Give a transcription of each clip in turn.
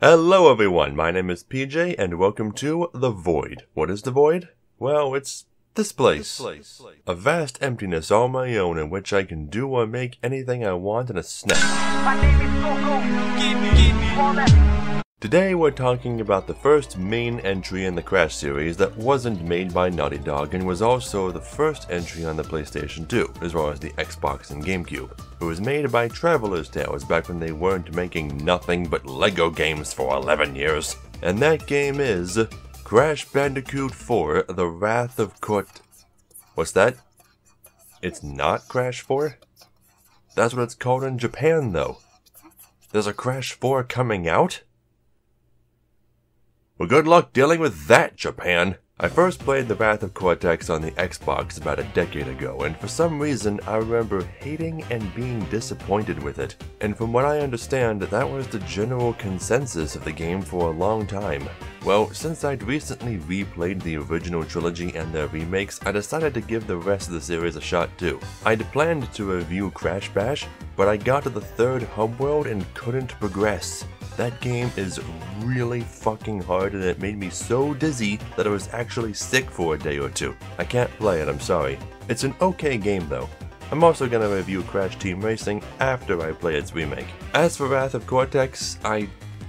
Hello everyone, my name is PJ and welcome to The Void. What is The Void? Well, it's this place. A vast emptiness all my own in which I can do or make anything I want in a snap. My name is Coco. Today we're talking about the first main entry in the Crash series that wasn't made by Naughty Dog and was also the first entry on the PlayStation 2, as well as the Xbox and GameCube. It was made by Traveler's Tales back when they weren't making nothing but LEGO games for 11 years. And that game is Crash Bandicoot 4: The Wrath of Cortex. What's that? It's not Crash 4? That's what it's called in Japan though. There's a Crash 4 coming out? Well, good luck dealing with that, Japan! I first played The Wrath of Cortex on the Xbox about a decade ago, and for some reason I remember hating and being disappointed with it. And from what I understand, that was the general consensus of the game for a long time. Well, since I'd recently replayed the original trilogy and their remakes, I decided to give the rest of the series a shot too. I'd planned to review Crash Bash, but I got to the third hub world and couldn't progress. That game is really fucking hard and it made me so dizzy that I was actually sick for a day or two. I can't play it, I'm sorry. It's an okay game though. I'm also gonna review Crash Team Racing after I play its remake. As for Wrath of Cortex, I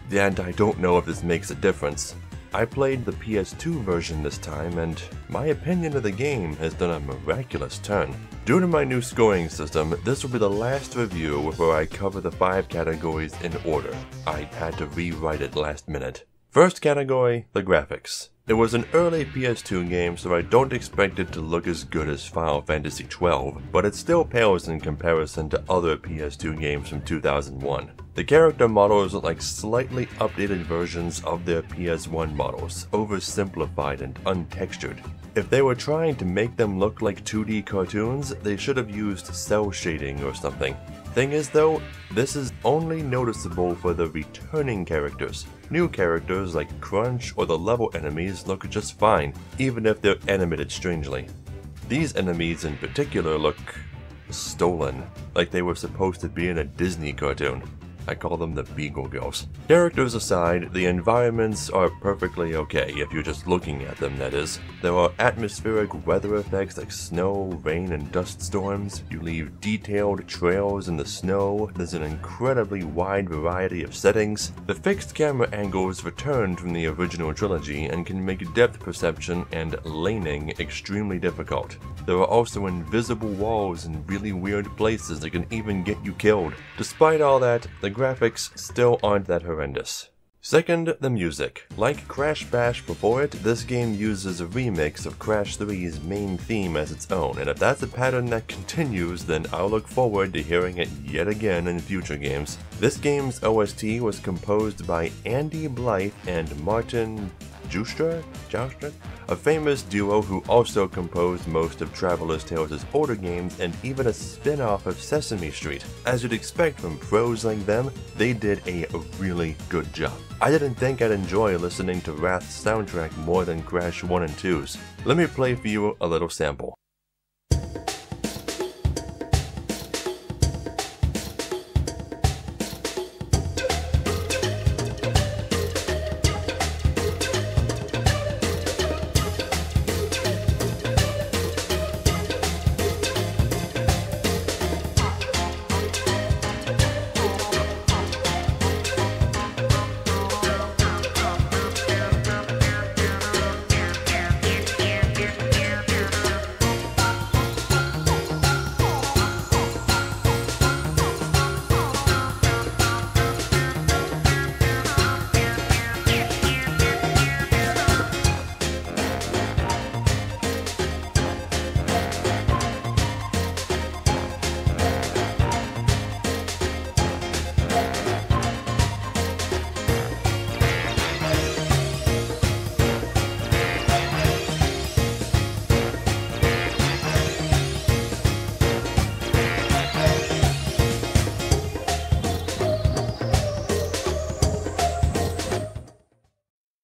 don't know if this makes a difference. I played the PS2 version this time, and my opinion of the game has done a miraculous turn. Due to my new scoring system, this will be the last review where I cover the 5 categories in order. I had to rewrite it last minute. First category, the graphics. It was an early PS2 game, so I don't expect it to look as good as Final Fantasy XII, but it still pales in comparison to other PS2 games from 2001. The character models look like slightly updated versions of their PS1 models, oversimplified and untextured. If they were trying to make them look like 2D cartoons, they should have used cell shading or something. Thing is though, this is only noticeable for the returning characters. New characters like Crunch or the level enemies look just fine, even if they're animated strangely. These enemies in particular look stolen, like they were supposed to be in a Disney cartoon. I call them the Beagle Girls. Characters aside, the environments are perfectly okay if you're just looking at them, that is. There are atmospheric weather effects like snow, rain, and dust storms. You leave detailed trails in the snow. There's an incredibly wide variety of settings. The fixed camera angles returned from the original trilogy and can make depth perception and laning extremely difficult. There are also invisible walls in really weird places that can even get you killed. Despite all that, the graphics still aren't that horrendous. Second, the music. Like Crash Bash before it, this game uses a remix of Crash 3's main theme as its own, and if that's a pattern that continues, then I'll look forward to hearing it yet again in future games. This game's OST was composed by Andy Blythe and Martin Joustra, a famous duo who also composed most of Traveler's Tales' older games and even a spin-off of Sesame Street. As you'd expect from pros like them, they did a really good job. I didn't think I'd enjoy listening to Wrath's soundtrack more than Crash 1 and 2's. Let me play for you a little sample.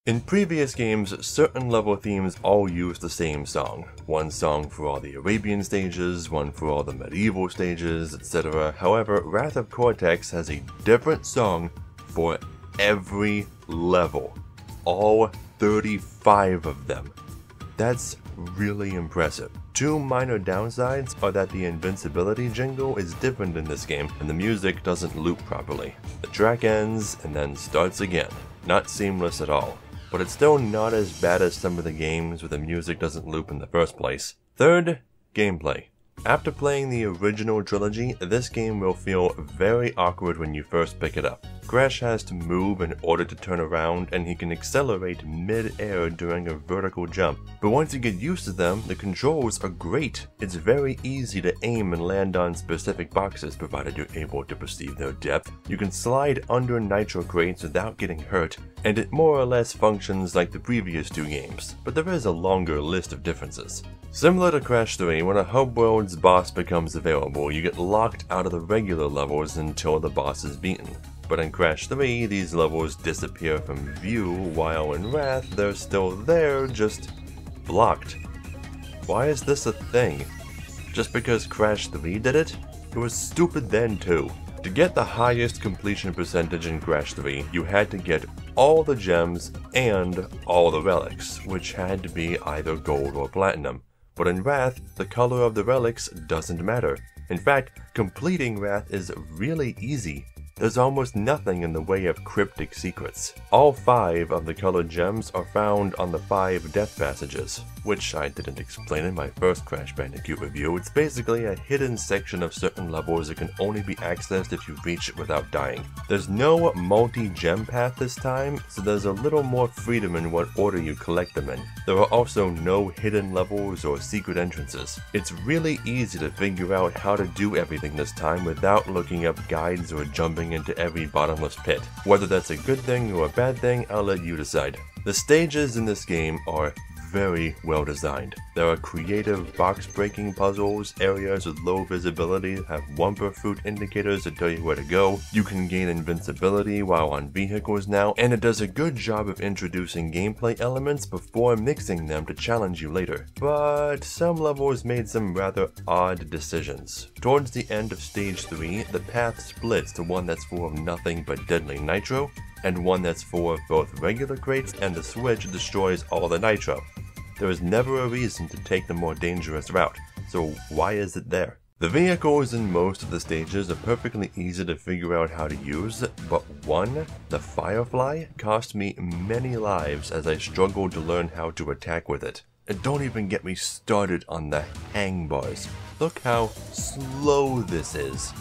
In previous games, certain level themes all use the same song. One song for all the Arabian stages, one for all the medieval stages, etc. However, Wrath of Cortex has a different song for every level. All 35 of them. That's really impressive. Two minor downsides are that the invincibility jingle is different in this game and the music doesn't loop properly. The track ends and then starts again. Not seamless at all. But it's still not as bad as some of the games where the music doesn't loop in the first place. Third, gameplay. After playing the original trilogy, this game will feel very awkward when you first pick it up. Crash has to move in order to turn around, and he can accelerate mid-air during a vertical jump. But once you get used to them, the controls are great. It's very easy to aim and land on specific boxes provided you're able to perceive their depth. You can slide under nitro crates without getting hurt, and it more or less functions like the previous two games, but there is a longer list of differences. Similar to Crash 3, when a hub world's boss becomes available, you get locked out of the regular levels until the boss is beaten. But in Crash 3, these levels disappear from view, while in Wrath, they're still there, just blocked. Why is this a thing? Just because Crash 3 did it? It was stupid then too. To get the highest completion percentage in Crash 3, you had to get all the gems and all the relics, which had to be either gold or platinum. But in Wrath, the color of the relics doesn't matter. In fact, completing Wrath is really easy. There's almost nothing in the way of cryptic secrets. All 5 of the colored gems are found on the 5 death passages, which I didn't explain in my first Crash Bandicoot review. It's basically a hidden section of certain levels that can only be accessed if you reach it without dying. There's no multi-gem path this time, so there's a little more freedom in what order you collect them in. There are also no hidden levels or secret entrances. It's really easy to figure out how to do everything this time without looking up guides or jumping into every bottomless pit. Whether that's a good thing or a bad thing, I'll let you decide. The stages in this game are very well designed. There are creative box-breaking puzzles, areas with low visibility have Wumper fruit indicators that tell you where to go. You can gain invincibility while on vehicles now, and it does a good job of introducing gameplay elements before mixing them to challenge you later. But some levels made some rather odd decisions. Towards the end of Stage 3, the path splits to one that's full of nothing but deadly nitro, and one that's full of both regular crates and the switch destroys all the nitro. There is never a reason to take the more dangerous route, so why is it there? The vehicles in most of the stages are perfectly easy to figure out how to use, but one, the Firefly, cost me many lives as I struggled to learn how to attack with it. And don't even get me started on the hang bars. Look how slow this is.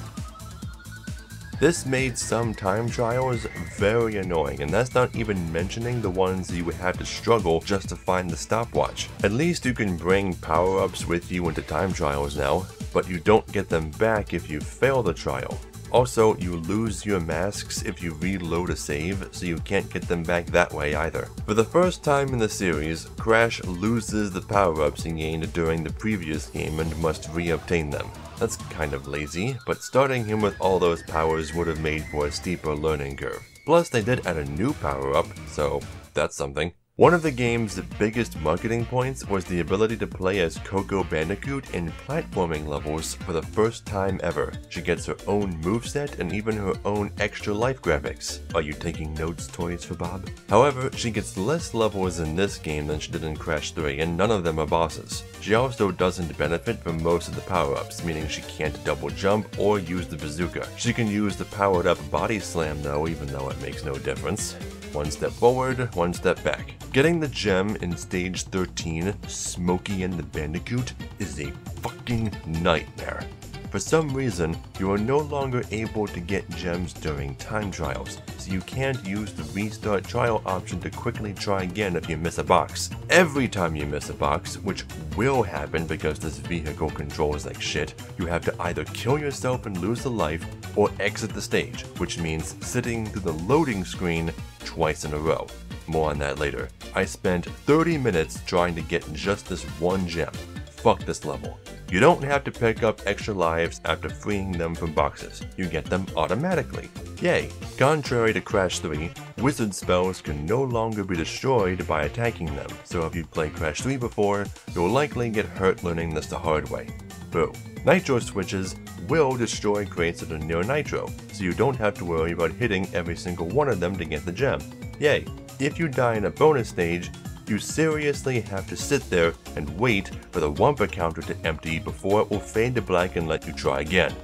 This made some time trials very annoying, and that's not even mentioning the ones you would have to struggle just to find the stopwatch. At least you can bring power-ups with you into time trials now, but you don't get them back if you fail the trial. Also, you lose your masks if you reload a save, so you can't get them back that way either. For the first time in the series, Crash loses the power-ups he gained during the previous game and must re-obtain them. That's kind of lazy, but starting him with all those powers would have made for a steeper learning curve. Plus, they did add a new power-up, so that's something. One of the game's biggest marketing points was the ability to play as Coco Bandicoot in platforming levels for the first time ever. She gets her own moveset and even her own extra life graphics. Are you taking notes, Toys for Bob? However, she gets less levels in this game than she did in Crash 3, and none of them are bosses. She also doesn't benefit from most of the power-ups, meaning she can't double jump or use the bazooka. She can use the powered-up body slam though, even though it makes no difference. One step forward, one step back. Getting the gem in Stage 13, Smokey and the Bandicoot, is a fucking nightmare. For some reason, you are no longer able to get gems during time trials, so you can't use the restart trial option to quickly try again if you miss a box. Every time you miss a box, which will happen because this vehicle controls like shit, you have to either kill yourself and lose a life, or exit the stage, which means sitting through the loading screen twice in a row. More on that later. I spent 30 minutes trying to get just this one gem. Fuck this level. You don't have to pick up extra lives after freeing them from boxes. You get them automatically. Yay! Contrary to Crash 3, wizard spells can no longer be destroyed by attacking them, so if you've played Crash 3 before, you'll likely get hurt learning this the hard way. Boo. Nitro switches will destroy crates that are near nitro, so you don't have to worry about hitting every single one of them to get the gem. Yay! If you die in a bonus stage, you seriously have to sit there and wait for the Wumpa counter to empty before it will fade to black and let you try again.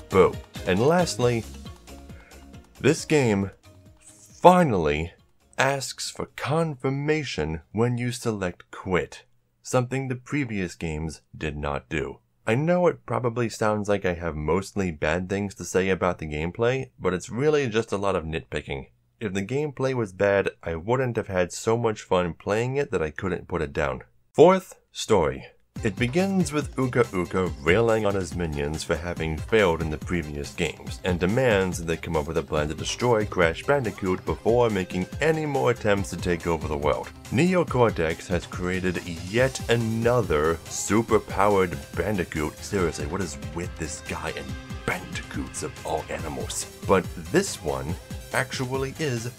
Boo. And lastly, this game finally asks for confirmation when you select quit, something the previous games did not do. I know it probably sounds like I have mostly bad things to say about the gameplay, but it's really just a lot of nitpicking. If the gameplay was bad, I wouldn't have had so much fun playing it that I couldn't put it down. Fourth, story. It begins with Uka Uka railing on his minions for having failed in the previous games, and demands that they come up with a plan to destroy Crash Bandicoot before making any more attempts to take over the world. Cortex has created yet another super-powered Bandicoot. Seriously, what is with this guy and Bandicoots of all animals? But this one actually is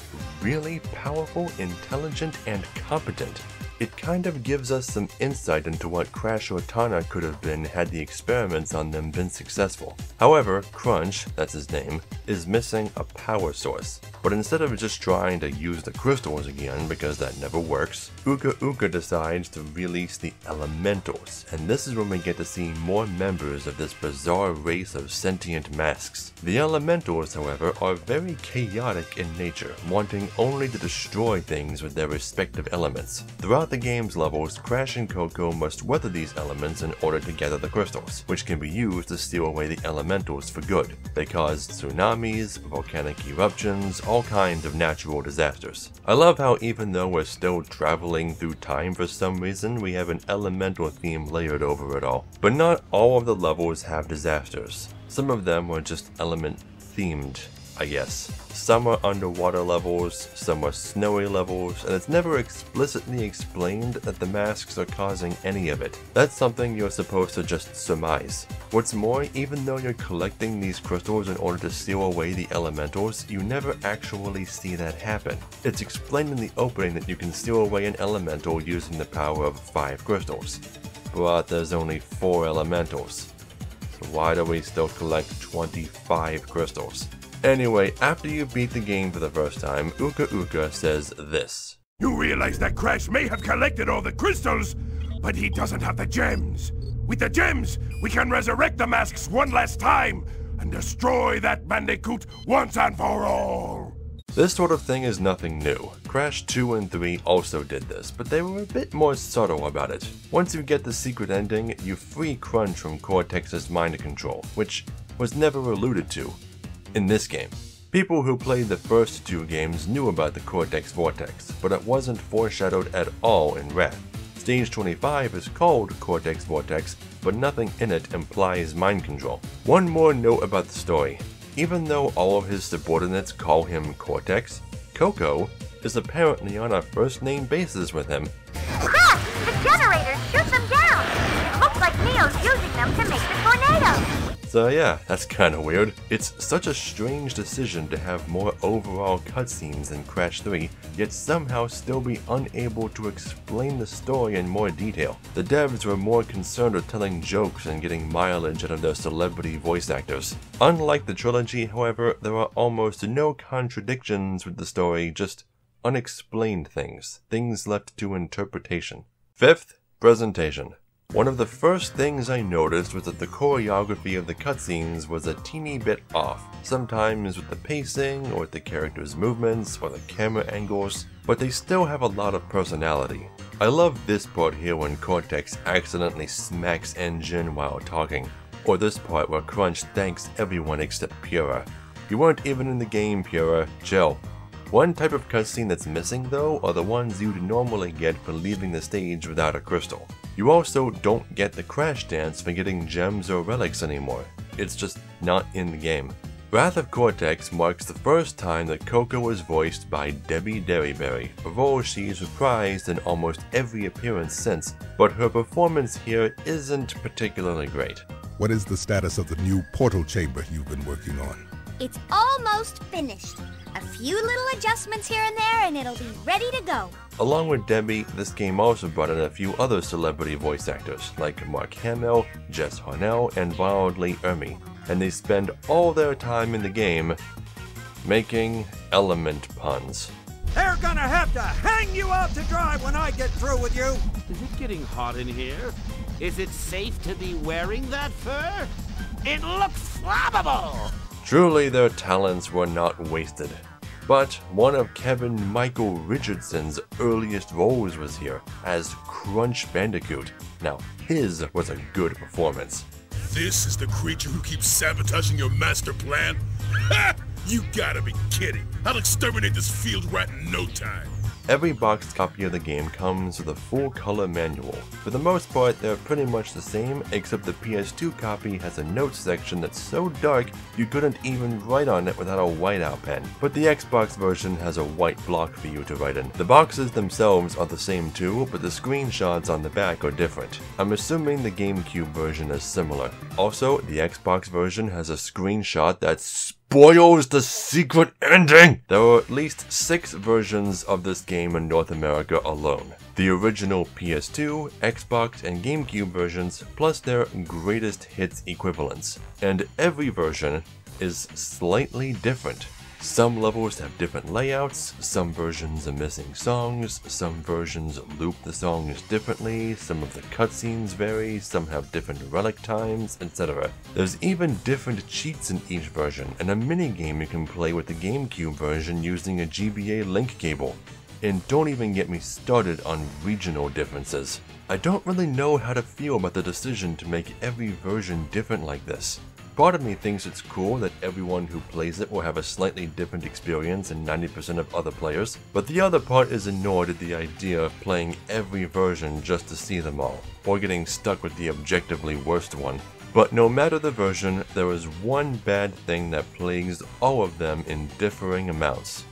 really powerful, intelligent, and competent. It kind of gives us some insight into what Crash or Tana could have been had the experiments on them been successful. However, Crunch, that's his name, is missing a power source. But instead of just trying to use the crystals again, because that never works, Uka Uka decides to release the elementals, and this is when we get to see more members of this bizarre race of sentient masks. The elementals, however, are very chaotic in nature, wanting only to destroy things with their respective elements. Throughout the game's levels, Crash and Coco must weather these elements in order to gather the crystals, which can be used to steal away the elementals for good. They cause tsunamis, volcanic eruptions, all kinds of natural disasters. I love how even though we're still traveling through time for some reason, we have an elemental theme layered over it all. But not all of the levels have disasters. Some of them are just element themed, I guess. Some are underwater levels, some are snowy levels, and it's never explicitly explained that the masks are causing any of it. That's something you're supposed to just surmise. What's more, even though you're collecting these crystals in order to steal away the elementals, you never actually see that happen. It's explained in the opening that you can steal away an elemental using the power of 5 crystals. But there's only 4 elementals. So why do we still collect 25 crystals? Anyway, after you beat the game for the first time, Uka Uka says this. You realize that Crash may have collected all the crystals, but he doesn't have the gems. With the gems, we can resurrect the masks one last time and destroy that Bandicoot once and for all. This sort of thing is nothing new. Crash 2 and 3 also did this, but they were a bit more subtle about it. Once you get the secret ending, you free Crunch from Cortex's mind control, which was never alluded to in this game. People who played the first 2 games knew about the Cortex Vortex, but it wasn't foreshadowed at all in Wrath. Stage 25 is called Cortex Vortex, but nothing in it implies mind control. One more note about the story. Even though all of his subordinates call him Cortex, Coco is apparently on a first-name basis with him. Crash! The generators! Shoot them down! It looks like Neo's using them to make the tornado! So yeah, that's kinda weird. It's such a strange decision to have more overall cutscenes than Crash 3, yet somehow still be unable to explain the story in more detail. The devs were more concerned with telling jokes and getting mileage out of their celebrity voice actors. Unlike the trilogy, however, there are almost no contradictions with the story, just unexplained things left to interpretation. Fifth, presentation. One of the first things I noticed was that the choreography of the cutscenes was a teeny bit off, sometimes with the pacing, or with the characters' movements, or the camera angles, but they still have a lot of personality. I love this part here when Cortex accidentally smacks N. Gin while talking, or this part where Crunch thanks everyone except Pura. You weren't even in the game, Pura, chill. One type of cutscene that's missing though are the ones you'd normally get for leaving the stage without a crystal. You also don't get the Crash dance for getting gems or relics anymore. It's just not in the game. Wrath of Cortex marks the first time that Coco was voiced by Debbie Derryberry, a role she's reprised in almost every appearance since, but her performance here isn't particularly great. What is the status of the new portal chamber you've been working on? It's almost finished. A few little adjustments here and there and it'll be ready to go. Along with Debbie, this game also brought in a few other celebrity voice actors, like Mark Hamill, Jess Harnell, and Wildly Ermy, and they spend all their time in the game making element puns. Air gun! gonna have to hang you out to dry when I get through with you. Is it getting hot in here? Is it safe to be wearing that fur? It looks flammable! Truly, their talents were not wasted. But one of Kevin Michael Richardson's earliest roles was here, as Crunch Bandicoot. Now, his was a good performance. This is the creature who keeps sabotaging your master plan? Ha! You gotta be kidding. I'll exterminate this field rat in no time. Every boxed copy of the game comes with a full color manual. For the most part, they're pretty much the same, except the PS2 copy has a notes section that's so dark you couldn't even write on it without a whiteout pen. But the Xbox version has a white block for you to write in. The boxes themselves are the same too, but the screenshots on the back are different. I'm assuming the GameCube version is similar. Also, the Xbox version has a screenshot that spoils the secret ending! There are at least 6 versions of this game in North America alone. The original PS2, Xbox, and GameCube versions, plus their greatest hits equivalents. And every version is slightly different. Some levels have different layouts, some versions are missing songs, some versions loop the songs differently, some of the cutscenes vary, some have different relic times, etc. There's even different cheats in each version, and a minigame you can play with the GameCube version using a GBA link cable. And don't even get me started on regional differences. I don't really know how to feel about the decision to make every version different like this. Part of me thinks it's cool that everyone who plays it will have a slightly different experience than 90% of other players, but the other part is annoyed at the idea of playing every version just to see them all, or getting stuck with the objectively worst one. But no matter the version, there is one bad thing that plagues all of them in differing amounts.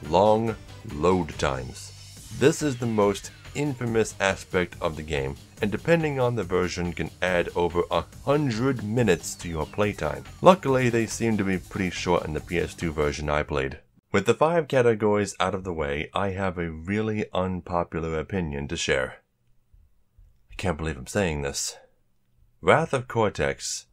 Long load times. This is the most infamous aspect of the game, and depending on the version can add over 100 minutes to your playtime. Luckily, they seem to be pretty short in the PS2 version I played. With the 5 categories out of the way, I have a really unpopular opinion to share. I can't believe I'm saying this. Wrath of Cortex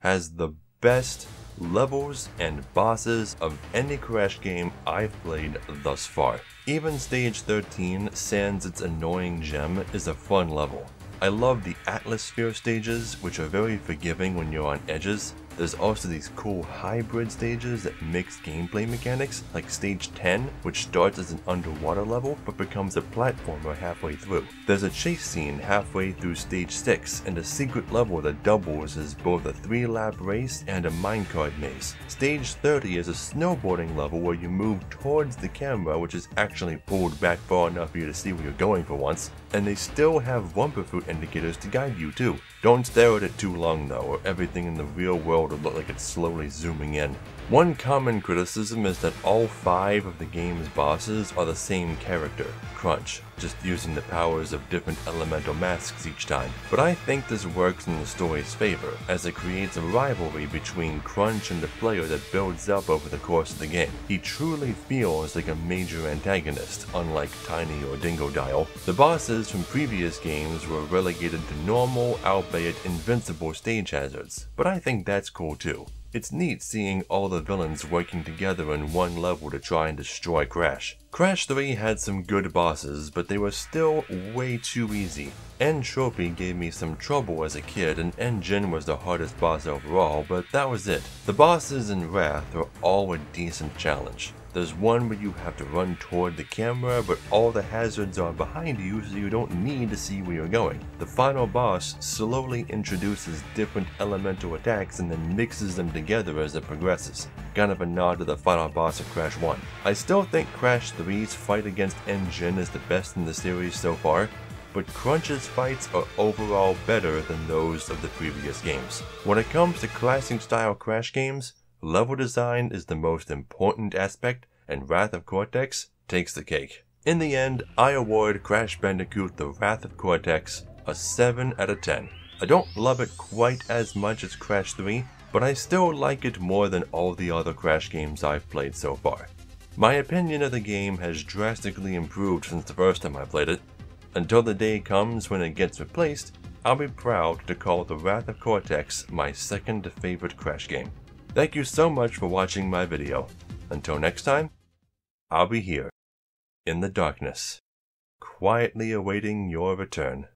has the best levels and bosses of any Crash game I've played thus far. Even Stage 13, sans its annoying gem, is a fun level. I love the Atmosphere stages, which are very forgiving when you're on edges. There's also these cool hybrid stages that mix gameplay mechanics, like Stage 10, which starts as an underwater level but becomes a platformer halfway through. There's a chase scene halfway through Stage 6, and a secret level that doubles as both a 3-lap race and a minecart maze. Stage 30 is a snowboarding level where you move towards the camera, which is actually pulled back far enough for you to see where you're going for once, and they still have bumper fruit indicators to guide you too. Don't stare at it too long though, or everything in the real world will look like it's slowly zooming in. One common criticism is that all 5 of the game's bosses are the same character, Crunch, just using the powers of different elemental masks each time. But I think this works in the story's favor, as it creates a rivalry between Crunch and the player that builds up over the course of the game. He truly feels like a major antagonist, unlike Tiny or Dingodile. The bosses from previous games were relegated to normal, albeit invincible stage hazards, but I think that's cool too. It's neat seeing all the villains working together in one level to try and destroy Crash. Crash 3 had some good bosses, but they were still way too easy. Entropy gave me some trouble as a kid, and Engine was the hardest boss overall, but that was it. The bosses in Wrath are all a decent challenge. There's one where you have to run toward the camera, but all the hazards are behind you, so you don't need to see where you're going. The final boss slowly introduces different elemental attacks and then mixes them together as it progresses. Kind of a nod to the final boss of Crash 1. I still think Crash 3's fight against Engine is the best in the series so far, but Crunch's fights are overall better than those of the previous games. When it comes to classic style Crash games, level design is the most important aspect, and Wrath of Cortex takes the cake. In the end, I award Crash Bandicoot The Wrath of Cortex a 7 out of 10. I don't love it quite as much as Crash 3, but I still like it more than all the other Crash games I've played so far. My opinion of the game has drastically improved since the first time I played it. Until the day comes when it gets replaced, I'll be proud to call The Wrath of Cortex my second favorite Crash game. Thank you so much for watching my video. Until next time, I'll be here. in the darkness, quietly awaiting your return.